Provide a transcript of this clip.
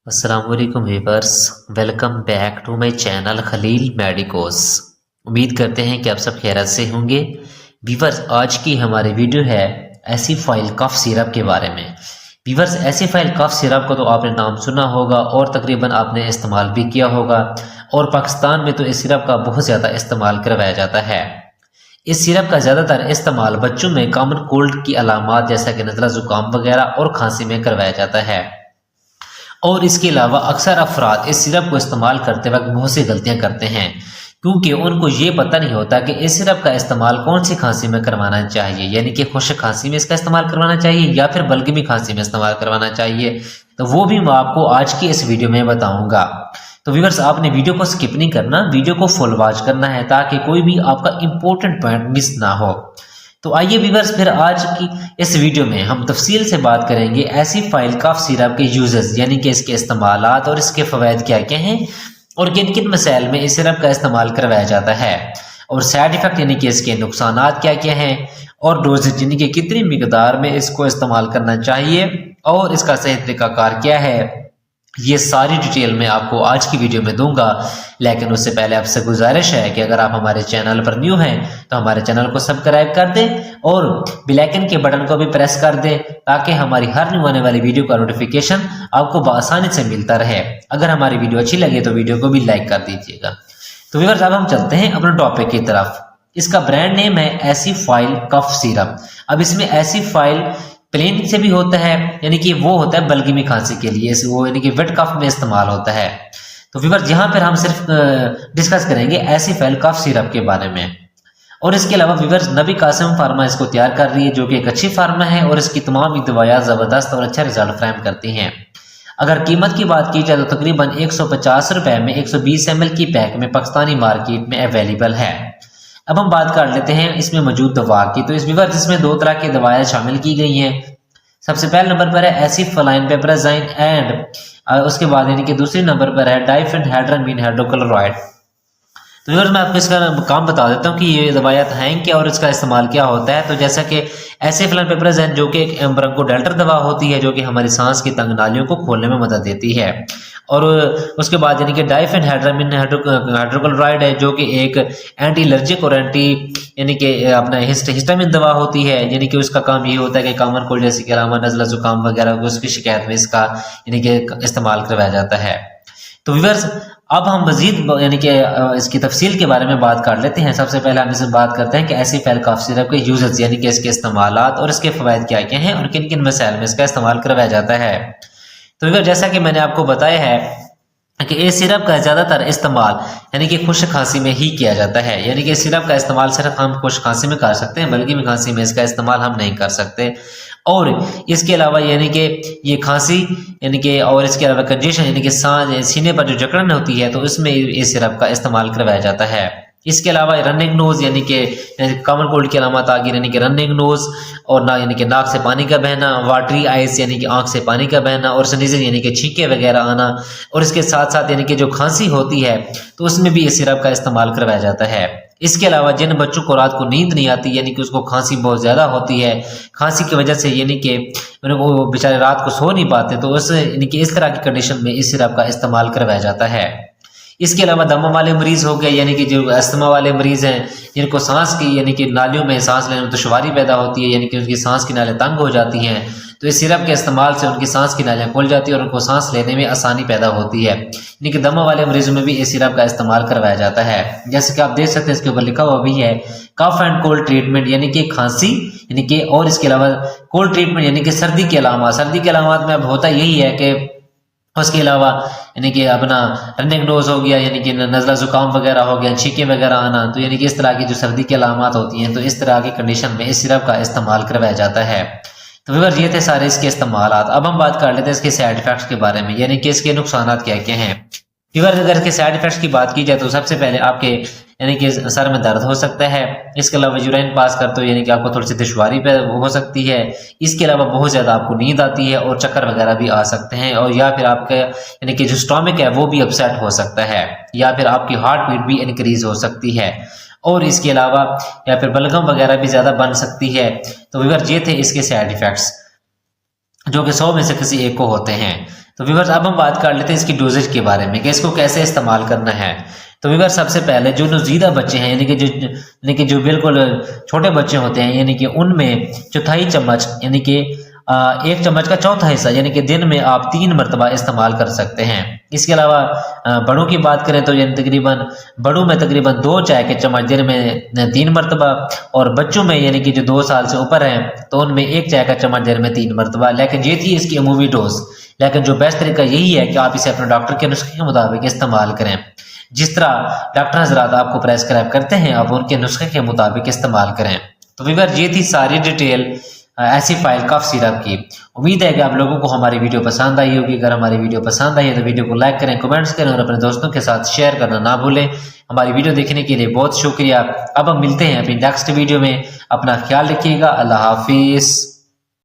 अस्सलाम वालेकुम viewers, welcome back to my channel Khalil medicos. उम्मीद करते हैं कि आप सब खैरियत से होंगे। वीवर्स, आज की हमारी वीडियो है एसिफाइल कफ सिरप के बारे में। वीवर्स, एसिफाइल कफ सिरप का तो आपने नाम सुना होगा और तकरीबन आपने इस्तेमाल भी किया होगा, और पाकिस्तान में तो इस सिरप का बहुत ज़्यादा इस्तेमाल करवाया जाता है। इस सिरप का ज़्यादातर इस्तेमाल बच्चों में कॉमन कोल्ड की अलामात जैसा कि नज़ला ज़ुकाम वगैरह और खांसी में करवाया जाता है। और इसके अलावा अक्सर अफराद इस सिरप को इस्तेमाल करते वक्त बहुत सी गलतियां करते हैं, क्योंकि उनको ये पता नहीं होता कि इस सिरप का इस्तेमाल कौन सी खांसी में करवाना चाहिए, यानी कि खुश्क खांसी में इसका इस्तेमाल करवाना चाहिए या फिर बलगमी खांसी में इस्तेमाल करवाना चाहिए। तो वो भी मैं आपको आज की इस वीडियो में बताऊंगा। तो व्यूअर्स, आपने वीडियो को स्किप नहीं करना, वीडियो को फुल वॉच करना है ताकि कोई भी आपका इंपॉर्टेंट पॉइंट मिस ना हो। तो आइए व्यूअर्स, फिर आज की इस वीडियो में हम तफसील से बात करेंगे एसिफाइल कफ सिरप के यूजेस, यानी कि इसके इस्तेमालात और इसके फ़वाइद क्या क्या हैं और किन किन मसाइल में इस सिरप का इस्तेमाल करवाया जाता है, और साइड इफ़ेक्ट यानी कि इसके नुकसानात क्या क्या हैं, और डोजेज यानी कि कितनी मिकदार में इसको इस्तेमाल करना चाहिए और इसका सही तरीक़ाकार क्या है। ये सारी डिटेल मैं आपको आज की वीडियो में दूंगा। लेकिन उससे पहले आपसे गुजारिश है कि अगर आप हमारे चैनल पर न्यू हैं तो हमारे चैनल को सब्सक्राइब कर दें और बेल आइकन के बटन को भी प्रेस कर दें, ताकि हमारी हर न्यू आने वाली वीडियो का नोटिफिकेशन आपको बआसानी से मिलता रहे। अगर हमारी वीडियो अच्छी लगे तो वीडियो को भी लाइक कर दीजिएगा। तो व्यूअर्स, अब हम चलते हैं अपने टॉपिक की तरफ। इसका ब्रांड नेम है एसिफाइल कफ सिरप। अब इसमें एसिफाइल प्लेन से भी होता है, यानी कि वो होता है बलगमी खांसी के लिए, वो यानी कि वेट कफ में इस्तेमाल होता है। तो व्यूअर्स, यहाँ पर हम सिर्फ डिस्कस करेंगे एसिफाइल कफ सिरप के बारे में। और इसके अलावा व्यूअर्स, नबी कासिम फार्मा इसको तैयार कर रही है, जो कि एक अच्छी फार्मा है और इसकी तमाम दवाइयाँ ज़बरदस्त और अच्छा रिजल्ट फ्राहम करती हैं। अगर कीमत की बात की जाए तो तकरीबन 150 रुपए में 120 ml की पैक में पाकिस्तानी मार्केट में अवेलेबल है। अब हम बात कर लेते हैं इसमें मौजूद दवा की। तो इस व्यूअर्स, इसमें दो तरह की दवाएं शामिल की गई हैं। सबसे पहले नंबर पर है एसिफलाइन पेपराजाइन एंड उसके बाद यानी कि दूसरे नंबर पर है डाइफेनहाइड्रामीन हाइड्रोक्लोराइड। तो व्यूअर्स, मैं आपको इसका काम बता देता हूँ कि ये दवाइयाँ हैं क्या और इसका इस्तेमाल क्या होता है। तो जैसा कि एसिफलाइन पेपराजाइन जो कि एक ब्रोंकोडाइलेटर दवा होती है, जो कि हमारी सांस की तंग नालियों को खोलने में मदद देती है। और उसके बाद यानी कि डाइफेनहाइड्रामीन हाइड्रोक्लोराइड है, जो कि एक एंटी एलर्जिक और एंटी यानी कि अपना हिस्टामिन दवा होती है। यानी कि उसका काम ये होता है कि कॉमन कोल्ड जैसे कि अलावा नज़ला जुकाम वगैरह उसकी शिकायत में इसका यानी कि इस्तेमाल करवाया जाता है। तो व्यूअर्स, अब हम मजीद यानी कि इसकी तफसील के बारे में बात कर लेते हैं। सबसे पहले हम इसमें बात करते हैं कि एसिफाइल कफ सिरप के यूजेस, यानी कि इसके इस्तेमालात और इसके फ़वाइद क्या क्या हैं और किन किन मसाइल में इसका इस्तेमाल करवाया जाता है। तो व्यूअर्स, जैसा कि मैंने आपको बताया है कि इस सिरप का ज़्यादातर इस्तेमाल यानी कि खुश्क खांसी में ही किया जाता है। यानी कि इस सिरप का इस्तेमाल सिर्फ हम खुश्क खांसी में कर सकते हैं, बल्कि खांसी में इसका इस्तेमाल हम नहीं कर सकते। और इसके अलावा यानी कि ये खांसी यानी कि और इसके अलावा कंजेशन यानी कि सांस सीने पर जो जकड़न होती है, तो उसमें इस सिरप का इस्तेमाल करवाया जाता है। इसके अलावा रनिंग नोज यानी कि कॉमन कोल्ड की अलामत आ गई, यानी कि रनिंग नोज और ना यानी कि नाक से पानी का बहना, वाटरी आइज यानी कि आंख से पानी का बहना, और स्नीजिंग यानी कि छींके वगैरह आना, और इसके साथ साथ यानी कि जो खांसी होती है तो उसमें भी इस सिरप का इस्तेमाल करवाया जाता है। इसके अलावा जिन बच्चों को रात को नींद नहीं आती, यानी कि उसको खांसी बहुत ज़्यादा होती है, खांसी की वजह से यानी कि वो बेचारे रात को सो नहीं पाते, तो उस यानी कि इस तरह की कंडीशन में इस सिरप का इस्तेमाल करवाया जाता है। इसके अलावा दमा वाले मरीज हो गए, यानी कि जो अस्थमा वाले मरीज हैं, जिनको सांस की यानी कि नालियों में सांस लेने में दुश्वारी पैदा होती है, यानी कि उनकी सांस की नालियाँ तंग हो जाती हैं, तो इस सिरप के इस्तेमाल से उनकी सांस की नालियाँ खुल जाती है और उनको सांस लेने में आसानी पैदा होती है। यानी कि दमा वाले मरीजों में भी इस सिरप का इस्तेमाल करवाया जाता है। जैसे कि आप देख सकते हैं, इसके ऊपर लिखा हुआ भी है कफ एंड कोल्ड ट्रीटमेंट, यानी कि खांसी यानी कि, और इसके अलावा कोल्ड ट्रीटमेंट यानी कि सर्दी के अलावा। सर्दी के अलावा में अब होता यही है कि उसके अलावा यानी कि अपना रनिंग नोज हो गया, यानी कि नज़ला जुकाम वगैरह हो गया, छींके वगैरह आना, तो यानी कि इस तरह की जो सर्दी की अलामत होती हैं, तो इस तरह की कंडीशन में इस सिरप का इस्तेमाल करवाया जाता है। तो व्यूअर्स, ये थे सारे इसके इस्तेमालात। अब हम बात कर लेते हैं इसके साइड इफेक्ट्स के बारे में, यानी कि इसके नुकसानात क्या क्या हैं। व्यूअर्स, अगर इसके साइड इफेक्ट्स की बात की जाए तो सबसे पहले आपके यानी कि सर में दर्द हो सकता है। इसके अलावा यूरिन पास करते हो यानी कि आपको थोड़ी सी दुश्वारी हो सकती है। इसके अलावा बहुत ज़्यादा आपको नींद आती है और चक्कर वगैरह भी आ सकते हैं, और या फिर आपका यानी कि जो स्टोमक है वो भी अपसेट हो सकता है, या फिर आपकी हार्ट बीट भी इंक्रीज हो सकती है, और इसके अलावा या फिर बलगम वगैरह भी ज़्यादा बन सकती है। तो व्यूअर्स, ये थे इसके साइड इफ़ेक्ट्स। जो कि 100 में से किसी एक को होते हैं। तो व्यूअर्स अब हम बात कर लेते हैं इसकी डोजेज के बारे में कि इसको कैसे इस्तेमाल करना है। तो व्यूअर्स सबसे पहले जो नौजीदा बच्चे हैं यानी कि जो बिल्कुल छोटे बच्चे होते हैं यानी कि उनमें चौथाई चम्मच यानी कि 1 चम्मच का चौथा हिस्सा यानी कि दिन में आप 3 मरतबा इस्तेमाल कर सकते हैं। इसके अलावा बड़ों की बात करें तो यानी तकरीबन बड़ों में तकरीबन 2 चाय के चम्मच दिन में 3 मरतबा, और बच्चों में यानी कि जो 2 साल से ऊपर हैं तो उनमें 1 चाय का चम्मच दिन में 3 मरतबा। लेकिन ये थी इसकी अमूमी डोज, लेकिन जो बेस्ट तरीका यही है कि आप इसे अपने डॉक्टर के नुस्खे के मुताबिक इस्तेमाल करें। जिस तरह डॉक्टर हजरात आपको प्रेस्क्राइब करते हैं आप उनके नुस्खे के मुताबिक इस्तेमाल करें। तो व्यूअर ये थी सारी डिटेल ऐसी फाइल कफ सिरप की। उम्मीद है कि आप लोगों को हमारी वीडियो पसंद आई होगी। अगर हमारी वीडियो पसंद आई है तो वीडियो को लाइक करें, कमेंट्स करें और अपने दोस्तों के साथ शेयर करना ना भूलें। हमारी वीडियो देखने के लिए बहुत शुक्रिया। अब हम मिलते हैं अपनी नेक्स्ट वीडियो में। अपना ख्याल रखिएगा। अल्लाह हाफिज़।